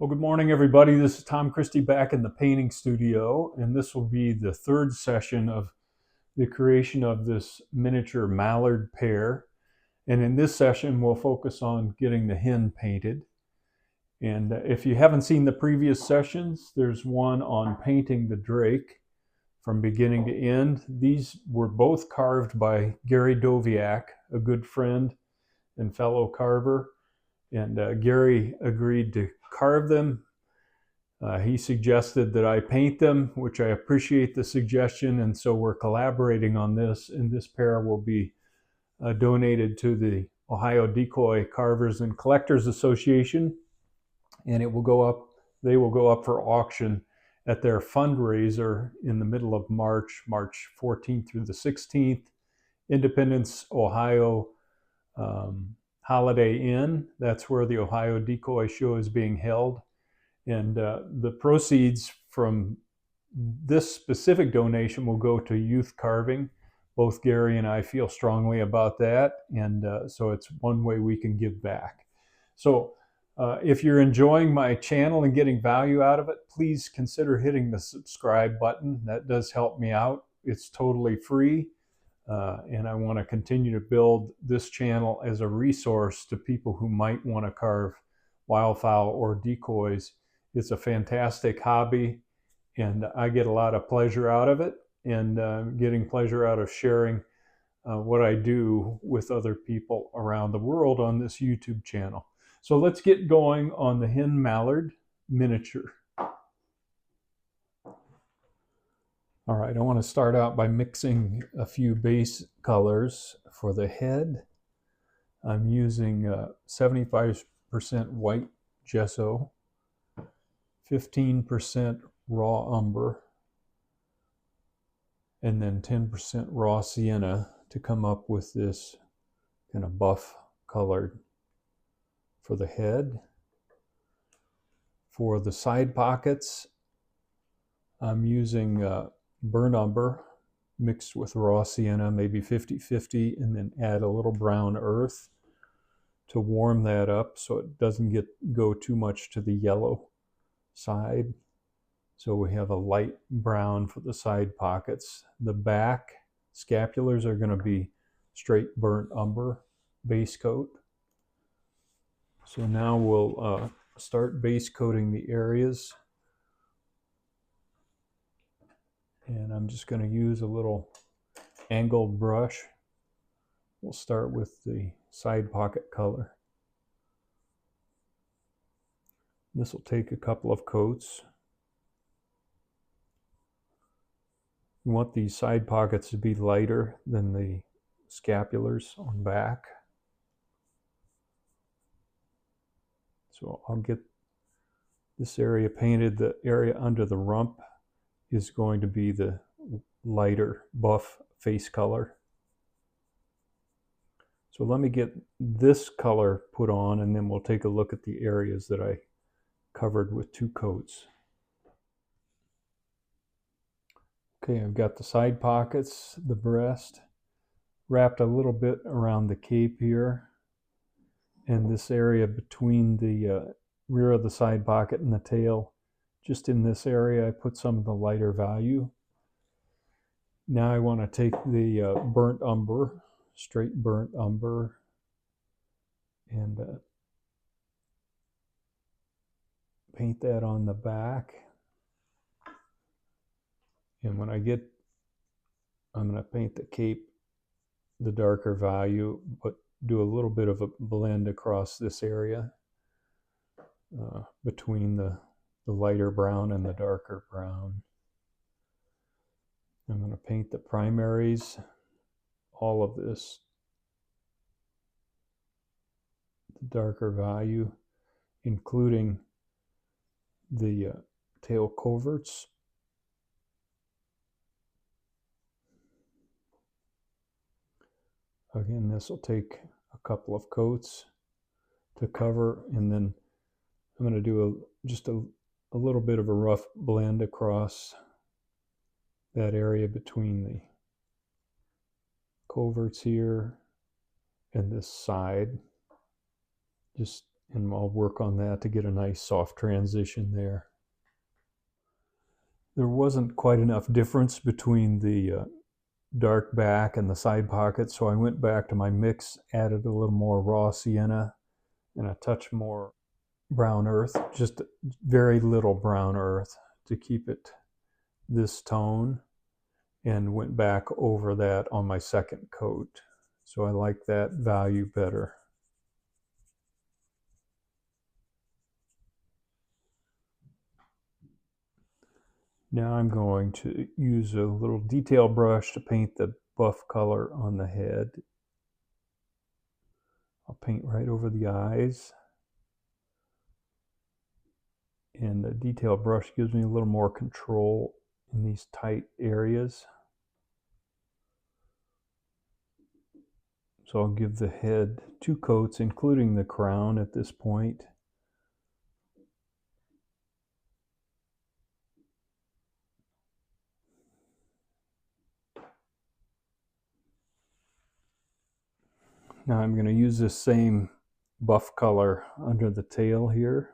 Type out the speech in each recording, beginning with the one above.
Well, good morning, everybody. This is Tom Christie back in the painting studio, and this will be the third session of the creation of this miniature Mallard Pair. And in this session, we'll focus on getting the hen painted. And if you haven't seen the previous sessions, there's one on painting the drake from beginning to end. These were both carved by Gary Doviak, a good friend and fellow carver. And Gary agreed to carve them. He suggested that I paint them, which I appreciate the suggestion, and so we're collaborating on this, and this pair will be donated to the Ohio Decoy Carvers and Collectors Association, and it will go up. They will go up for auction at their fundraiser in the middle of March 14th through the 16th, Independence, Ohio Holiday Inn. That's where the Ohio Decoy Show is being held. And the proceeds from this specific donation will go to youth carving. Both Gary and I feel strongly about that. And so it's one way we can give back. So if you're enjoying my channel and getting value out of it, please consider hitting the subscribe button. That does help me out. It's totally free. And I want to continue to build this channel as a resource to people who might want to carve wildfowl or decoys. It's a fantastic hobby, and I get a lot of pleasure out of it, and getting pleasure out of sharing what I do with other people around the world on this YouTube channel. So let's get going on the hen mallard miniature. All right, I want to start out by mixing a few base colors for the head. I'm using 75% white gesso, 15% raw umber, and then 10% raw sienna to come up with this kind of buff colored for the head. For the side pockets, I'm using burnt umber mixed with raw sienna, maybe 50-50, and then add a little brown earth to warm that up so it doesn't go too much to the yellow side. So we have a light brown for the side pockets. The back scapulars are going to be straight burnt umber base coat. So now we'll start base coating the areas. And I'm just going to use a little angled brush. We'll start with the side pocket color. This will take a couple of coats. You want these side pockets to be lighter than the scapulars on back. So I'll get this area painted. The area under the rump is going to be the lighter buff face color. So let me get this color put on, and then we'll take a look at the areas that I covered with 2 coats. Okay, I've got the side pockets, the breast, wrapped a little bit around the cape here, and this area between the rear of the side pocket and the tail. Just in this area, I put some of the lighter value. Now I want to take the burnt umber, straight burnt umber, and paint that on the back. And when I'm going to paint the cape, the darker value, but do a little bit of a blend across this area between the lighter brown and the darker brown. I'm going to paint the primaries, all of this, the darker value, including the tail coverts. Again, this will take a couple of coats to cover, and then I'm going to do just a little bit of a rough blend across that area between the coverts here and this side, just And I'll work on that to get a nice soft transition there. There wasn't quite enough difference between the dark back and the side pockets, so I went back to my mix, added a little more raw sienna and a touch more brown earth, just very little brown earth to keep it this tone, and went back over that on my second coat. So I like that value better. Now I'm going to use a little detail brush to paint the buff color on the head. I'll paint right over the eyes. And the detail brush gives me a little more control in these tight areas. So I'll give the head 2 coats, including the crown at this point. Now I'm going to use this same buff color under the tail here.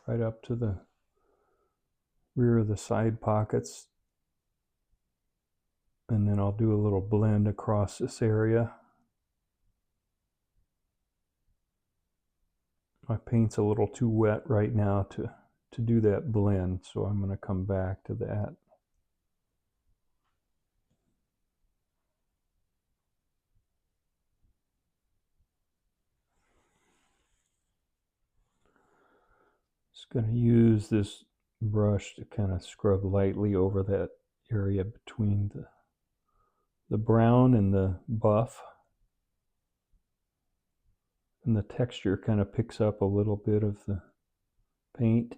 Right up to the rear of the side pockets. And then I'll do a little blend across this area. My paint's a little too wet right now to do that blend, so I'm going to come back to that. Just going to use this brush to kind of scrub lightly over that area between the brown and the buff. And the texture kind of picks up a little bit of the paint.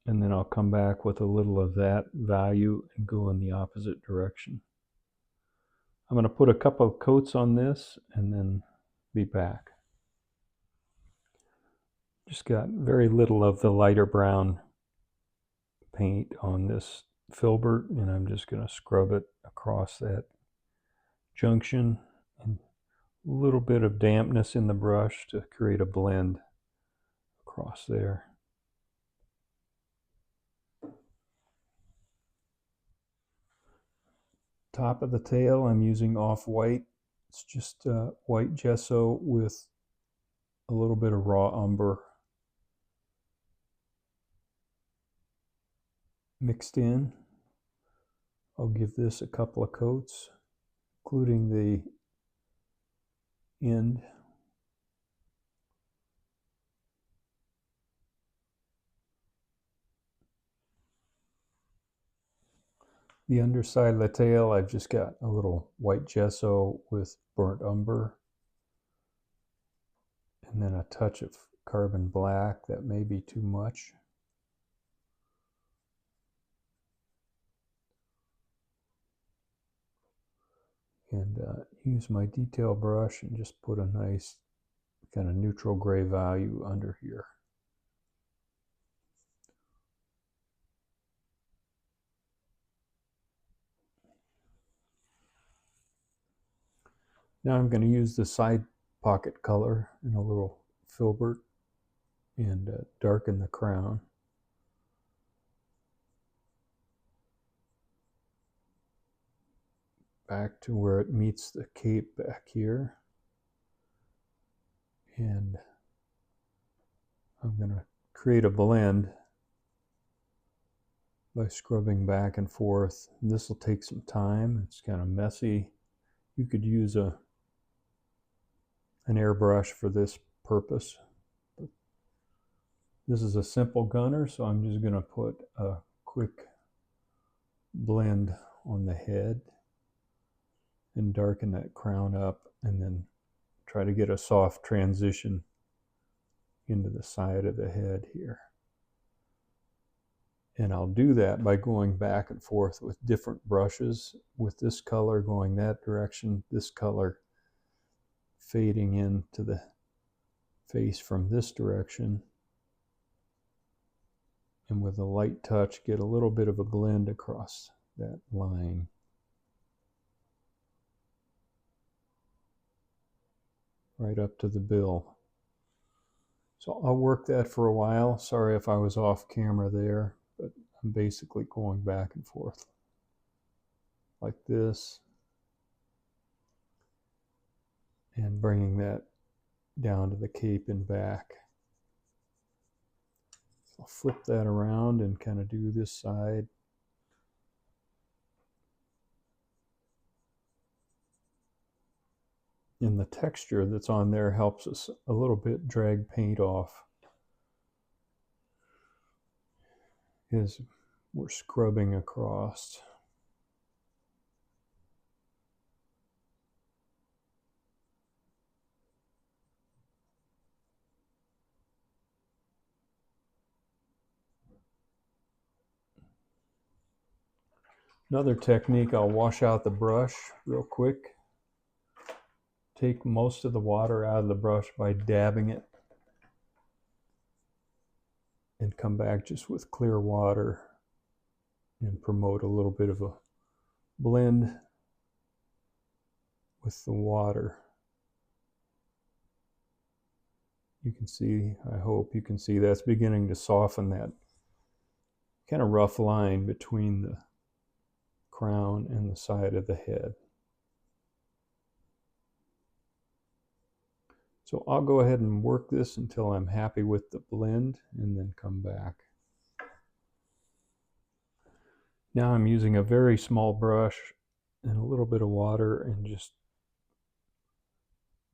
And then I'll come back with a little of that value and go in the opposite direction. I'm going to put a couple of coats on this and then be back. Just got very little of the lighter brown paint on this filbert, and I'm just going to scrub it across that junction, and a little bit of dampness in the brush to create a blend across there. Top of the tail, I'm using off-white. It's just white gesso with a little bit of raw umber mixed in. I'll give this a couple of coats, including the end. The underside of the tail, I've just got a little white gesso with burnt umber, and then a touch of carbon black. That may be too much. And use my detail brush and just put a nice kind of neutral gray value under here. Now I'm going to use the side pocket color in a little filbert and darken the crown. Back to where it meets the cape back here. And I'm going to create a blend by scrubbing back and forth. This will take some time. It's kind of messy. You could use an airbrush for this purpose. But this is a simple gunner, so I'm just going to put a quick blend on the head and darken that crown up, and then try to get a soft transition into the side of the head here. And I'll do that by going back and forth with different brushes, with this color going that direction, this color fading into the face from this direction, and with a light touch get a little bit of a blend across that line. Right up to the bill. So I'll work that for a while. Sorry if I was off camera there, but I'm basically going back and forth like this and bringing that down to the cape and back. I'll flip that around and kind of do this side. And the texture that's on there helps us a little bit drag paint off as we're scrubbing across. Another technique, I'll wash out the brush real quick. Take most of the water out of the brush by dabbing it and come back just with clear water and promote a little bit of a blend with the water. You can see, I hope you can see that's beginning to soften that kind of rough line between the crown and the side of the head. So I'll go ahead and work this until I'm happy with the blend and then come back. Now I'm using a very small brush and a little bit of water and just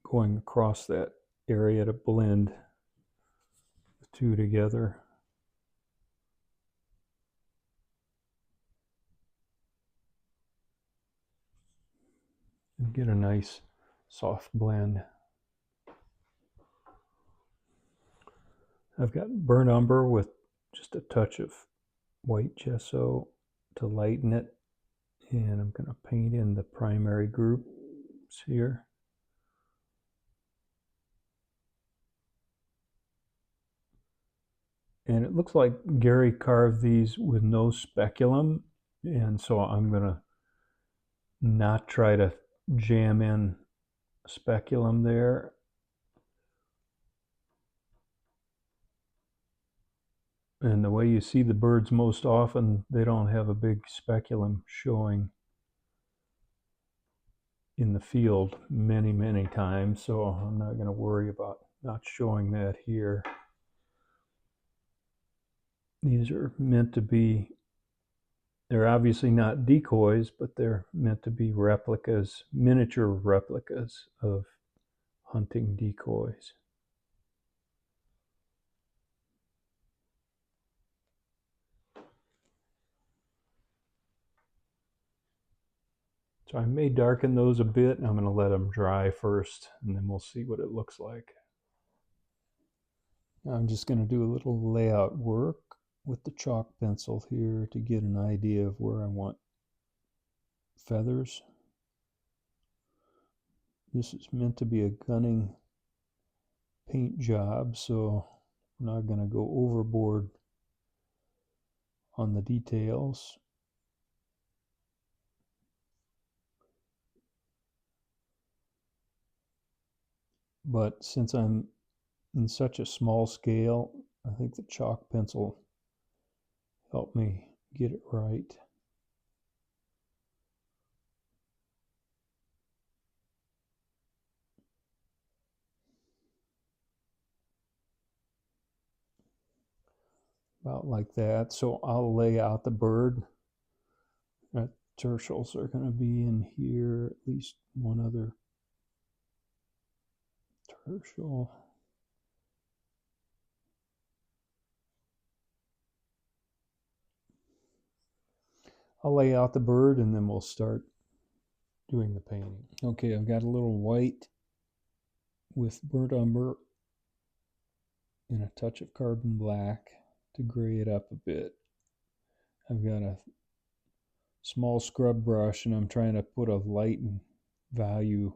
going across that area to blend the two together. And get a nice soft blend. I've got burnt umber with just a touch of white gesso to lighten it, and I'm going to paint in the primary groups here. And it looks like Gary carved these with no speculum, and so I'm going to not try to jam in speculum there. And the way you see the birds most often, they don't have a big speculum showing in the field many times, so I'm not going to worry about not showing that here. These are meant to be, they're obviously not decoys, but they're meant to be replicas, miniature replicas of hunting decoys. So I may darken those a bit, and I'm going to let them dry first, and then we'll see what it looks like. Now I'm just going to do a little layout work with the chalk pencil here to get an idea of where I want feathers. This is meant to be a gunning paint job, so I'm not going to go overboard on the details. But since I'm in such a small scale, I think the chalk pencil helped me get it right. About like that. So I'll lay out the bird. Tertials are going to be in here, at least one other tertial. I'll lay out the bird and then we'll start doing the painting. Okay, I've got a little white with burnt umber and a touch of carbon black to gray it up a bit. I've got a small scrub brush and I'm trying to put a light value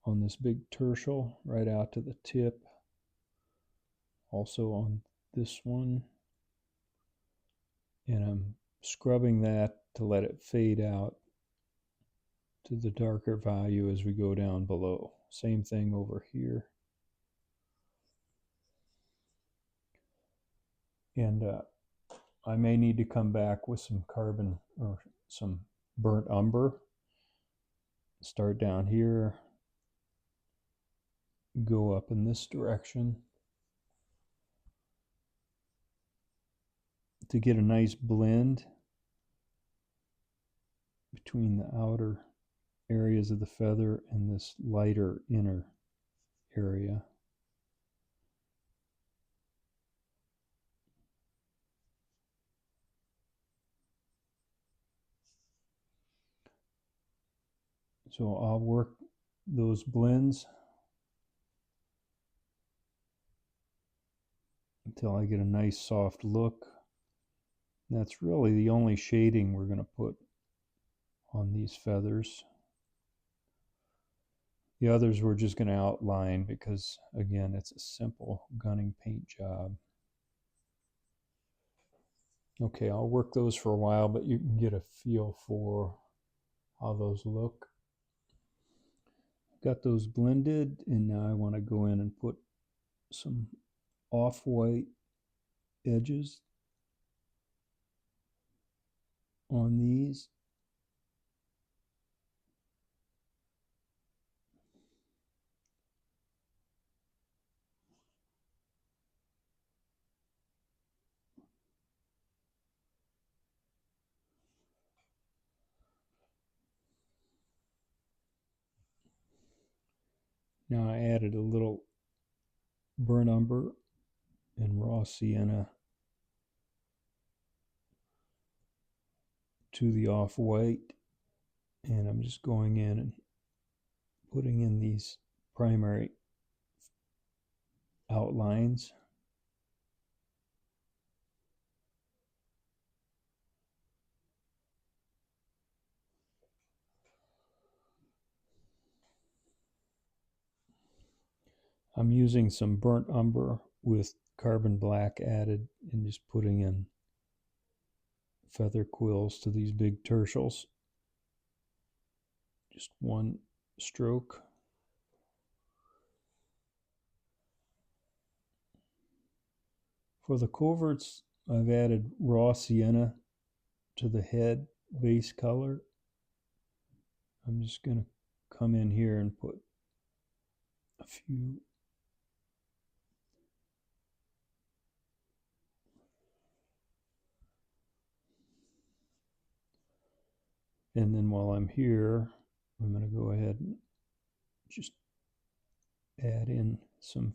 on this big tertial right out to the tip. Also on this one. And I'm scrubbing that to let it fade out to the darker value as we go down below. Same thing over here. And I may need to come back with some carbon or some burnt umber. Start down here, go up in this direction to get a nice blend between the outer areas of the feather and this lighter inner area. So I'll work those blends until I get a nice soft look. And that's really the only shading we're going to put on these feathers. The others we're just going to outline because, again, it's a simple gunning paint job. Okay, I'll work those for a while, but you can get a feel for how those look. Got those blended, and now I want to go in and put some off-white edges on these. Now I added a little burnt umber and raw sienna to the off-white, and I'm just going in and putting in these primary outlines. I'm using some burnt umber with carbon black added and just putting in feather quills to these big tertials. Just one stroke. For the coverts, I've added raw sienna to the head base color. I'm just going to come in here and put a few and then while I'm here, I'm going to go ahead and just add in some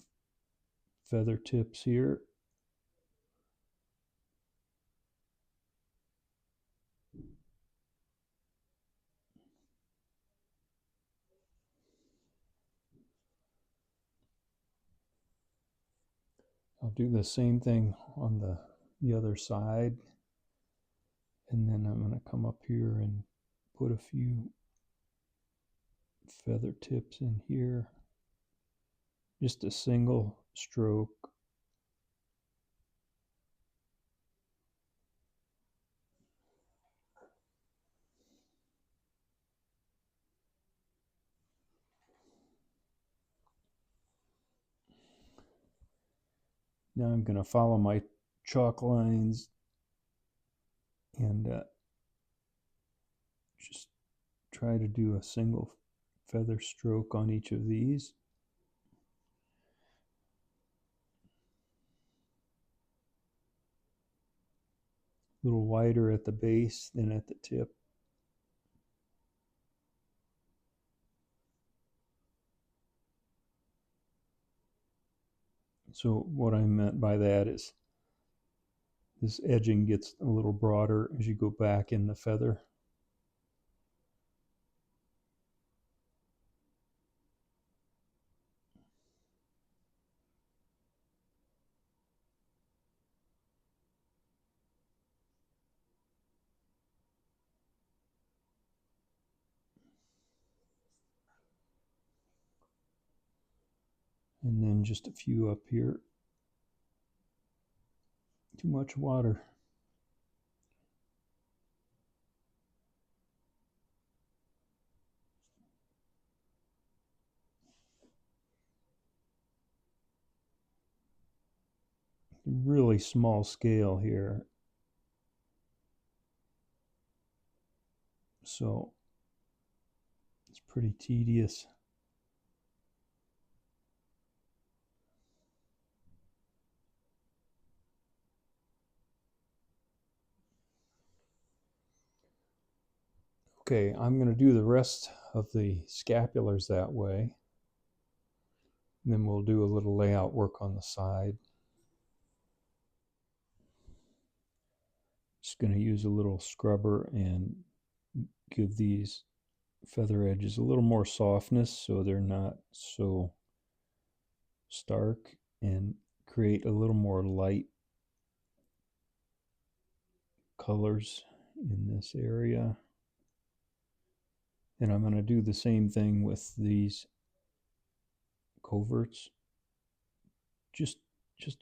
feather tips here. I'll do the same thing on the other side, and then I'm going to come up here and put a few feather tips in here. Just a single stroke. Now I'm going to follow my chalk lines and just try to do a single feather stroke on each of these. A little wider at the base than at the tip. So what I meant by that is this edging gets a little broader as you go back in the feather. And then just a few up here. Too much water. really small scale here. So it's pretty tedious. Okay, I'm going to do the rest of the scapulars that way. And then we'll do a little layout work on the side. Just going to use a little scrubber and give these feather edges a little more softness so they're not so stark, and create a little more light colors in this area. And I'm going to do the same thing with these coverts. Just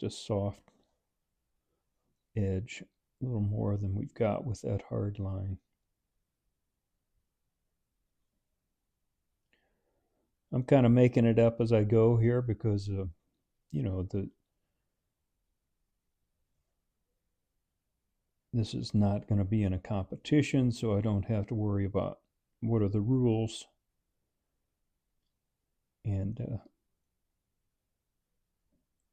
a soft edge, a little more than we've got with that hard line. I'm kind of making it up as I go here because you know, this is not going to be in a competition, so I don't have to worry about what are the rules. And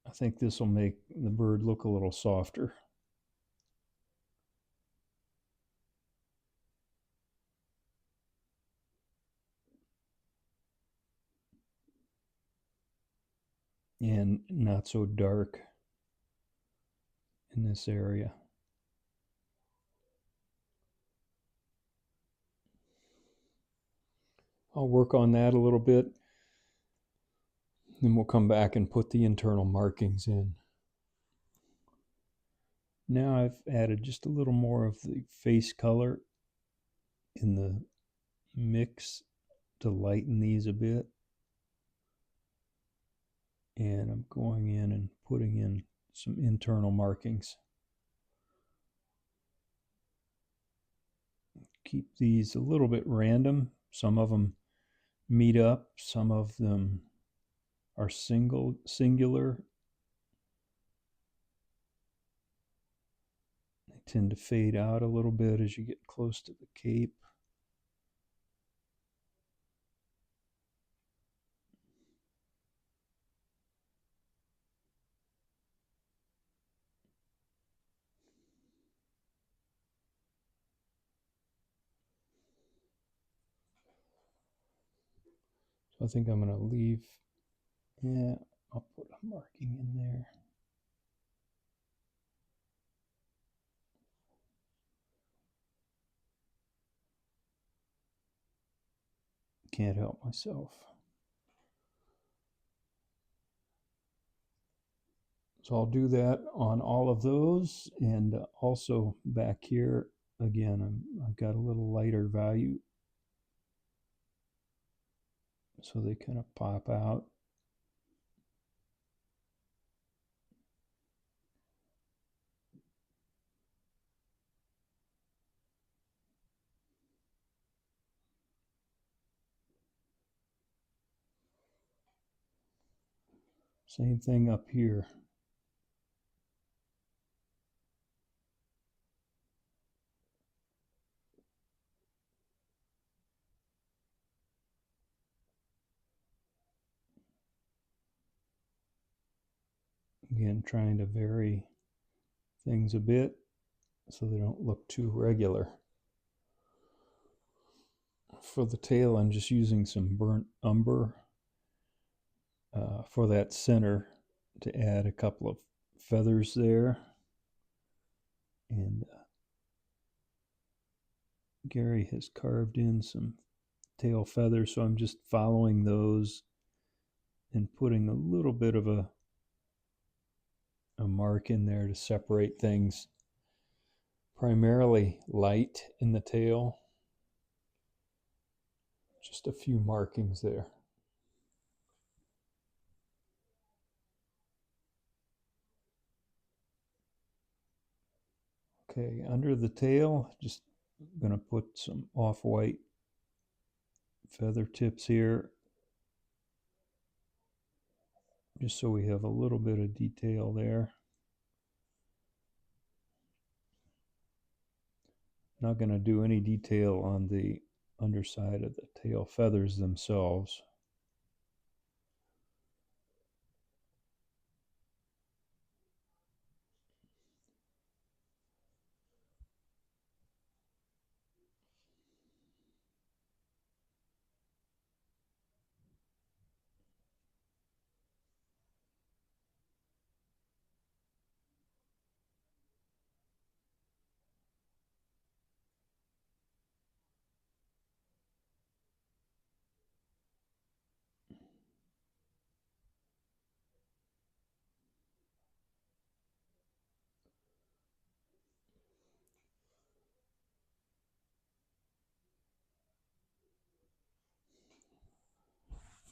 I think this will make the bird look a little softer. And not so dark in this area. I'll work on that a little bit. Then we'll come back and put the internal markings in. Now I've added just a little more of the face color in the mix to lighten these a bit. And I'm going in and putting in some internal markings. Keep these a little bit random. Some of them meet up, some of them are singular. They tend to fade out a little bit as you get close to the cape. So I think I'm going to leave, yeah, I'll put a marking in there. Can't help myself. So I'll do that on all of those, and also back here, again, I've got a little lighter value so they kind of pop out. Same thing up here. Again, trying to vary things a bit so they don't look too regular. For the tail, I'm just using some burnt umber for that center to add a couple of feathers there. And Gary has carved in some tail feathers, so I'm just following those and putting a little bit of a mark in there to separate things. Primarily light in the tail. Just a few markings there. Okay, under the tail, just going to put some off-white feather tips here, just so we have a little bit of detail there. Not going to do any detail on the underside of the tail feathers themselves.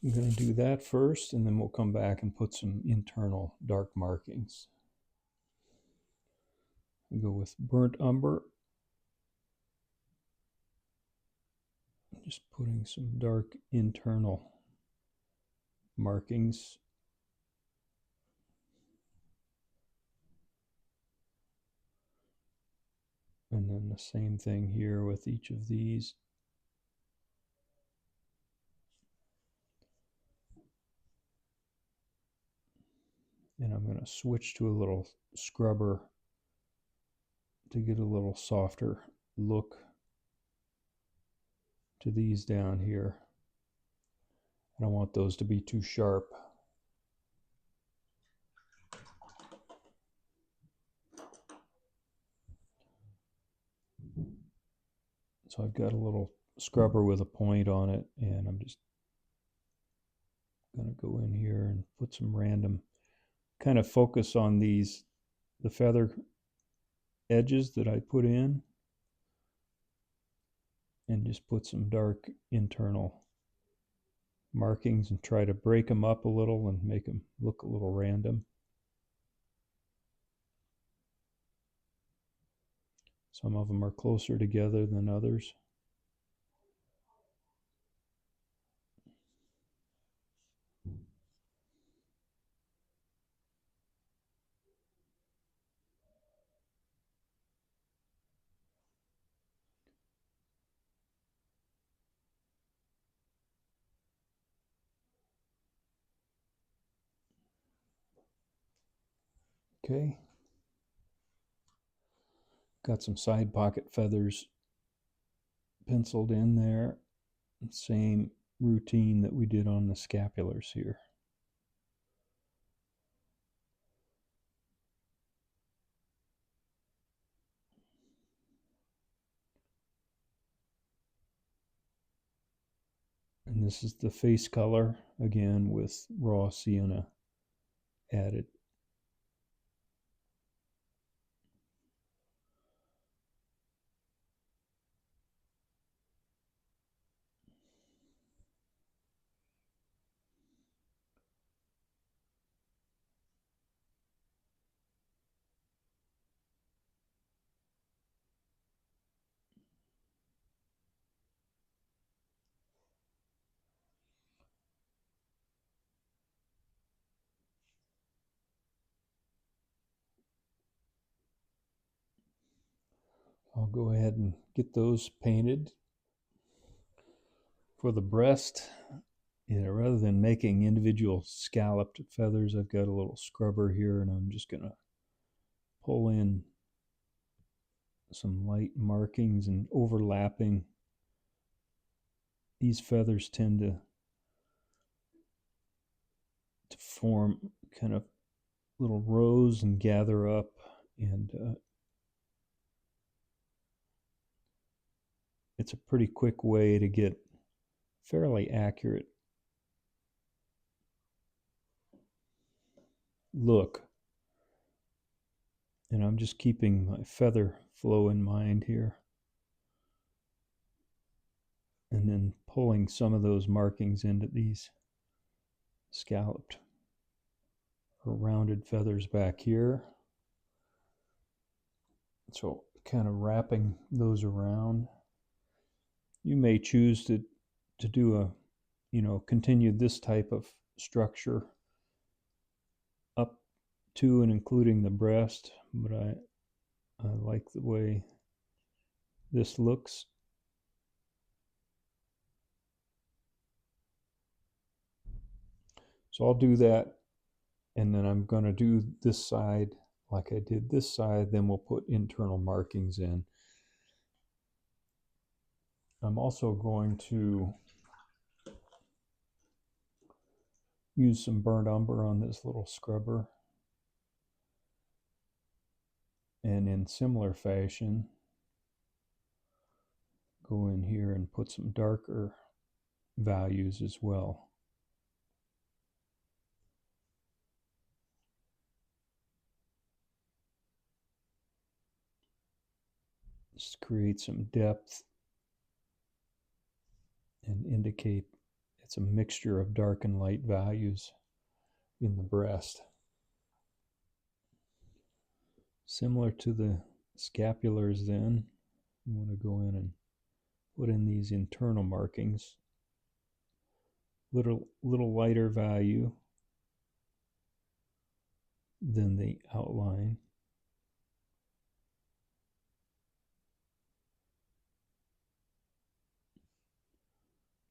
I'm going to do that first, and then we'll come back and put some internal dark markings. I'll go with burnt umber. Just putting some dark internal markings. And then the same thing here with each of these. And I'm going to switch to a little scrubber to get a little softer look to these down here. I don't want those to be too sharp. So I've got a little scrubber with a point on it, and I'm just going to go in here and put some random, kind of focus on these, the feather edges that I put in, and just put some dark internal markings and try to break them up a little and make them look a little random. Some of them are closer together than others. Okay. Got some side pocket feathers penciled in there. Same routine that we did on the scapulars here. And this is the face color, again with raw sienna added. I'll go ahead and get those painted. For the breast, rather than making individual scalloped feathers, I've got a little scrubber here, and I'm just going to pull in some light markings and overlapping. These feathers tend to form kind of little rows and gather up, and it's a pretty quick way to get fairly accurate look. And I'm just keeping my feather flow in mind here, and then pulling some of those markings into these scalloped or rounded feathers back here. So kind of wrapping those around. You may choose to do a, continue this type of structure up to and including the breast, but I like the way this looks. So I'll do that, and then I'm going to do this side like I did this side, then we'll put internal markings in. I'm also going to use some burnt umber on this little scrubber, and in similar fashion go in here and put some darker values as well. Just create some depth and indicate it's a mixture of dark and light values in the breast. Similar to the scapulars, then you want to go in and put in these internal markings, little lighter value than the outline.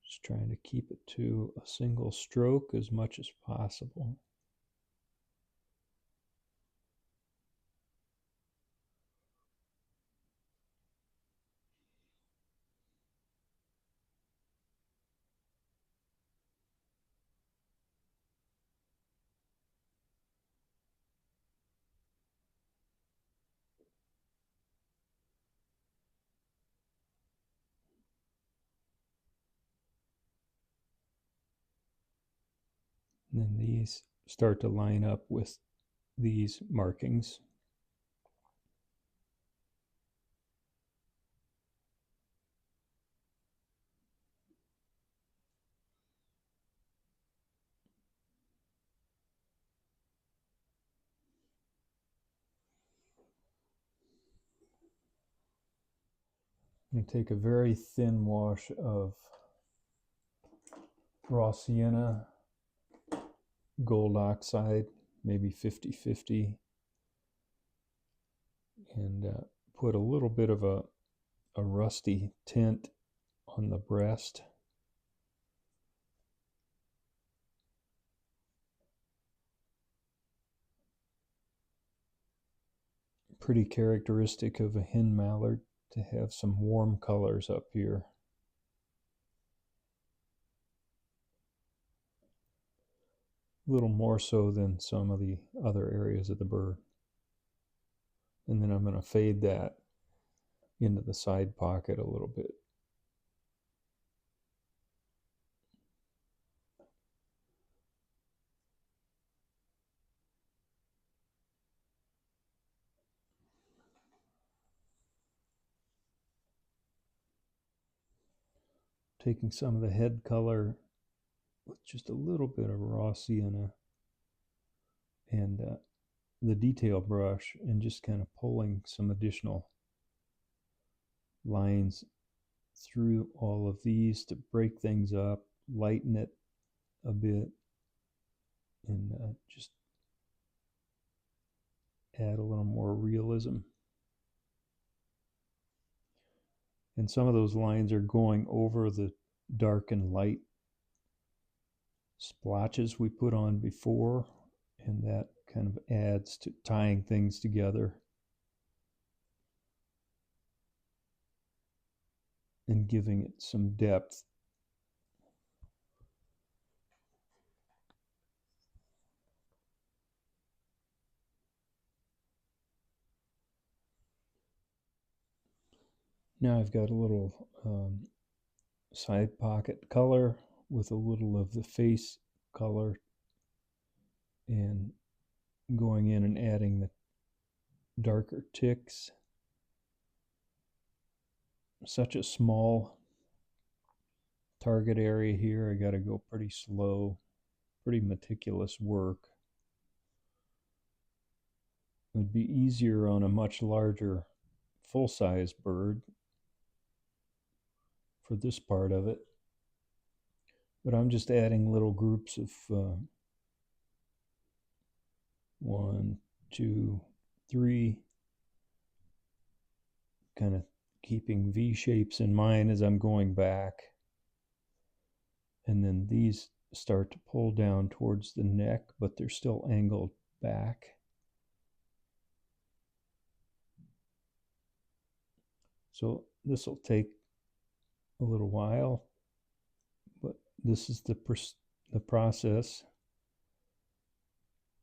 Just trying to keep it to a single stroke as much as possible. And then these start to line up with these markings. I'm going to take a very thin wash of raw sienna, gold oxide, maybe 50-50, and put a little bit of a rusty tint on the breast. Pretty characteristic of a hen mallard to have some warm colors up here. A little more so than some of the other areas of the bird. And then I'm going to fade that into the side pocket a little bit. Taking some of the head color with just a little bit of raw sienna and the detail brush, and just kind of pulling some additional lines through all of these to break things up, lighten it a bit, and just add a little more realism. And some of those lines are going over the dark and light splotches we put on before, and that kind of adds to tying things together and giving it some depth. Now I've got a little side pocket color with a little of the face color, and going in and adding the darker ticks. Such a small target area here. I got to go pretty slow, pretty meticulous work. It would be easier on a much larger full-size bird for this part of it, but I'm just adding little groups of 1, 2, 3, kind of keeping V shapes in mind as I'm going back. And then these start to pull down towards the neck, but they're still angled back. So this will take a little while, but this is the process.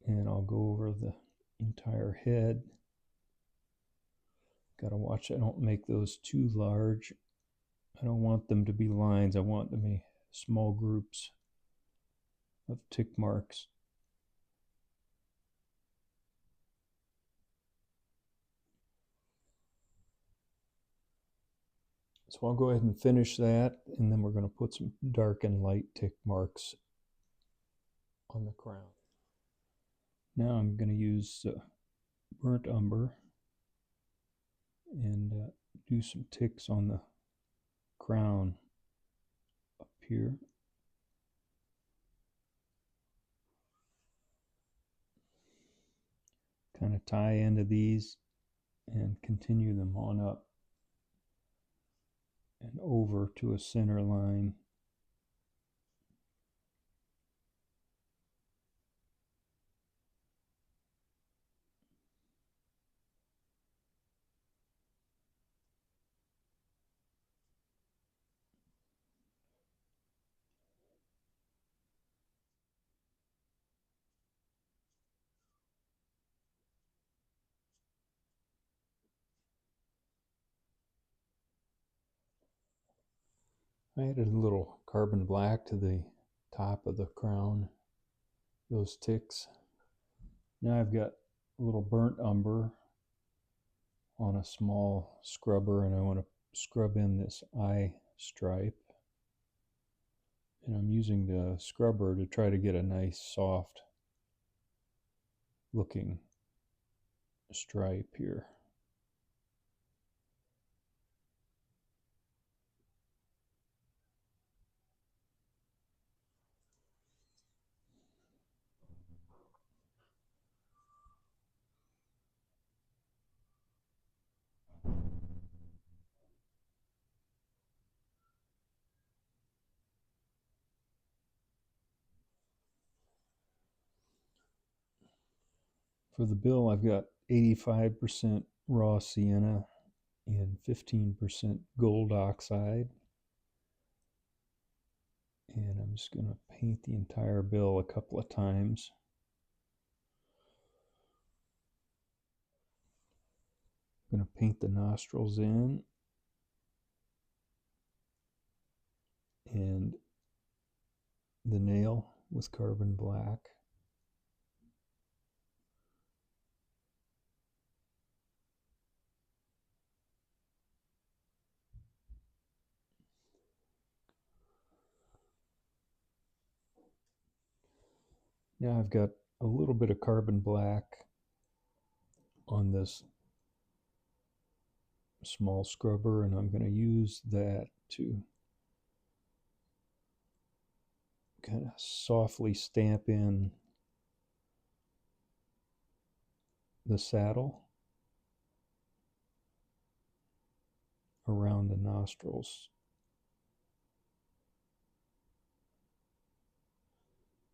And I'll go over the entire head. Got to watch I don't make those too large. I don't want them to be lines. I want them to be small groups of tick marks. So I'll go ahead and finish that, and then we're going to put some dark and light tick marks on the crown. Now I'm going to use burnt umber and do some ticks on the crown up here. Kind of tie into these and continue them on up and over to a center line. I added a little carbon black to the top of the crown, those ticks. Now I've got a little burnt umber on a small scrubber, and I want to scrub in this eye stripe. And I'm using the scrubber to try to get a nice soft looking stripe here. For the bill, I've got 85% raw sienna and 15% gold oxide. And I'm just going to paint the entire bill a couple of times. I'm going to paint the nostrils in and the nail with carbon black. Now I've got a little bit of carbon black on this small scrubber, and I'm going to use that to kind of softly stamp in the saddle around the nostrils.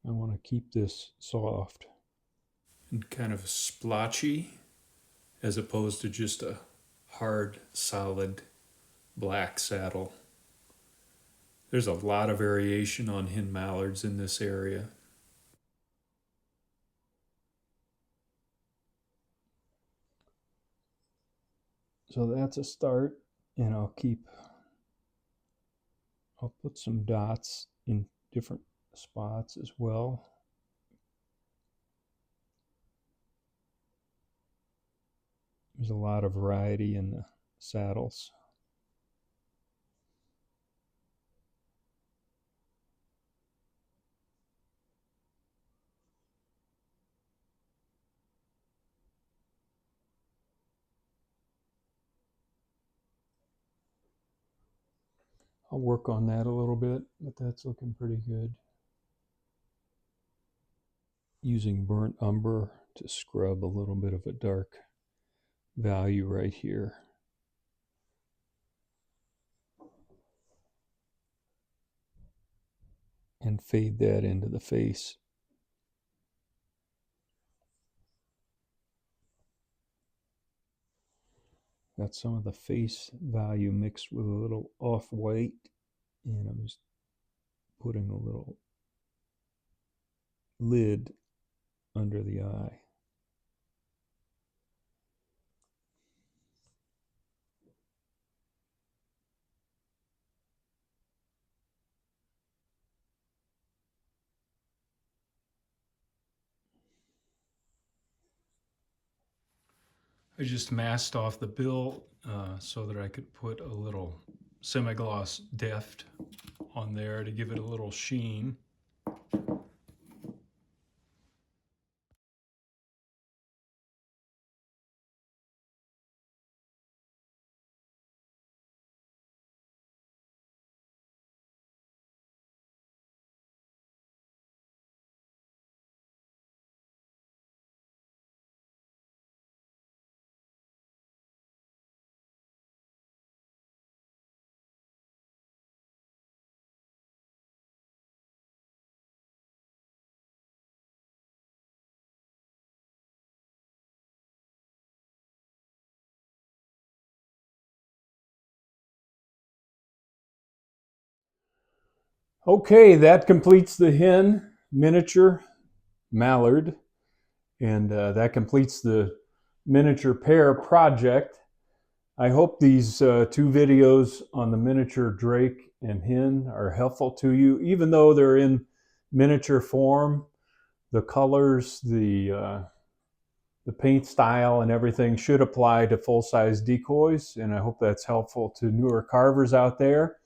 I want to keep this soft and kind of splotchy as opposed to just a hard, solid black saddle. There's a lot of variation on hen mallards in this area. So that's a start, and I'll put some dots in different spots as well. There's a lot of variety in the saddles. I'll work on that a little bit, but that's looking pretty good. Using burnt umber to scrub a little bit of a dark value right here. and fade that into the face. Got some of the face value mixed with a little off-white, and I'm just putting a little lid under the eye. I just masked off the bill so that I could put a little semi-gloss deft on there to give it a little sheen. Okay, that completes the hen miniature mallard, and that completes the miniature pair project. I hope these two videos on the miniature drake and hen are helpful to you. Even though they're in miniature form, the colors, the paint style and everything should apply to full-size decoys, and I hope that's helpful to newer carvers out there.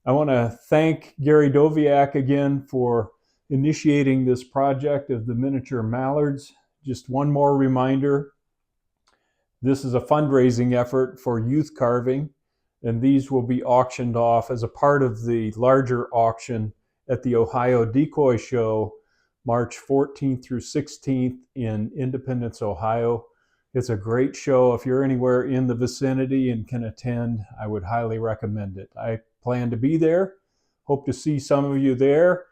I want to thank Gary Doviak again for initiating this project of the miniature mallards. Just one more reminder, this is a fundraising effort for youth carving, and these will be auctioned off as a part of the larger auction at the Ohio Decoy Show, March 14th through 16th in Independence, Ohio. It's a great show. If you're anywhere in the vicinity and can attend, I would highly recommend it. I plan to be there. Hope to see some of you there.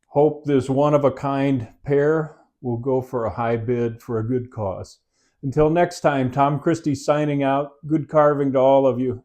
Hope this one-of-a-kind pair will go for a high bid for a good cause. Until next time, Tom Christie signing out. Good carving to all of you.